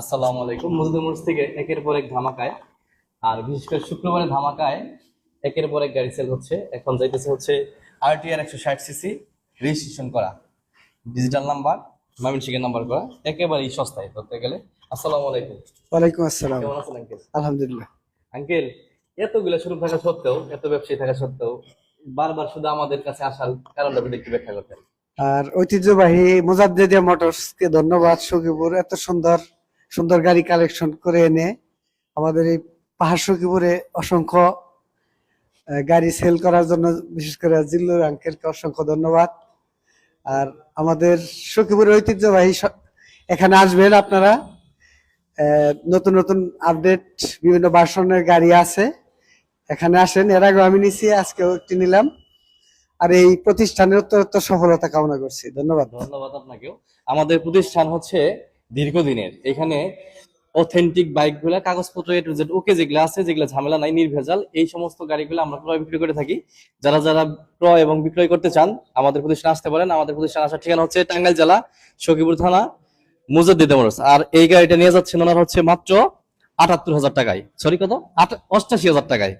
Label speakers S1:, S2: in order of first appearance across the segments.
S1: আসসালামু আলাইকুম। মজদুমুর থেকে একের পর এক ধামাকায়, আর বিশেষ করে শুক্রবারে ধামাকায় একের পর এক গাড়ি সেল হচ্ছে। এখন যাইতেছে হচ্ছে RTR 160 সিসি, রেজিস্ট্রেশন করা, ডিজিটাল নাম্বার, ময়মনসিংহের নাম্বার করা, একেবারেই সস্তায় ধরতে গেলে। আসসালামু আলাইকুম।
S2: ওয়ালাইকুম আসসালাম।
S1: কেমন আছেন আঙ্কেল?
S2: আলহামদুলিল্লাহ।
S1: আঙ্কেল, এতগুলো শোরুম থাকা সত্ত্বেও, এত ব্যবসায়ী থাকা সত্ত্বেও বারবার শুধু আমাদের কাছে আসার কারণটা যদি একটু ব্যাখ্যা করতেন।
S2: আর ঐতিহ্যবাহী মোজাদ্দেদিয়া মোটরস কে ধন্যবাদ। সখীপুর এত সুন্দর সুন্দর গাড়ি কালেকশন করে এনে আমাদের এই পাহাড় সখীপুরে অসংখ্য গাড়ি সেল করার জন্য বিশেষ করে জিল্লুর আঙ্কেলকে অসংখ্য ধন্যবাদ। আর আমাদের সখীপুরের ঐতিহ্যবাহী এখানে আসবেন আপনারা। নতুন নতুন আপডেট বিভিন্ন ভার্সনের গাড়ি আছে, এখানে আসেন। এর আগে আমি নিছি, আজকেও একটি নিলাম। আর এই প্রতিষ্ঠানের উত্তরোত্তর সফলতা কামনা করছি। ধন্যবাদ।
S1: ধন্যবাদ আপনাকেও। আমাদের প্রতিষ্ঠান হচ্ছে দীর্ঘদিনের। এখানে অথেন্টিক বাইকগুলা, কাগজপত্র A to Z ওকে যেগুলো আছে, যেগুলো ঝামেলা নাই, নির্ভেজাল, এই সমস্ত গাড়িগুলো আমরা ক্রয় বিক্রি করে থাকি। যারা যারা ক্রয় এবং বিক্রয় করতে চান আমাদের প্রতিষ্ঠানে আসতে পারেন। আমাদের প্রতিষ্ঠান আসার ঠিকানা হচ্ছে টাঙ্গাইল জেলা, সখীপুর থানা, মুজাদ্দিদা মোটরস। আর এই গাড়িটা নিয়ে যাচ্ছেন ওনার হচ্ছে মাত্র ৭৮,০০০ টাকায়, সরি কত, ৮৮,০০০ টাকায়।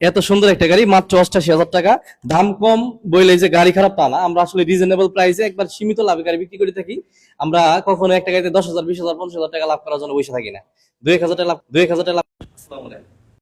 S1: এত সুন্দর একটা গাড়ি মাত্র ৮৮,০০০ টাকা। দাম কম বইলে যে গাড়ি খারাপ তা না, আমরা আসলে রিজনেবল প্রাইসে একবার সীমিত লাভে গাড়ি বিক্রি করে থাকি। আমরা কখনো একটা গাড়িতে ১০,০০০, ২০,০০০, ৫০,০০০ টাকা লাভ করার জন্য বসে থাকি না। ২,১০০০ টাকা লাভ, ২,১০০০ টাকা লাভ। আসসালামু আলাইকুম।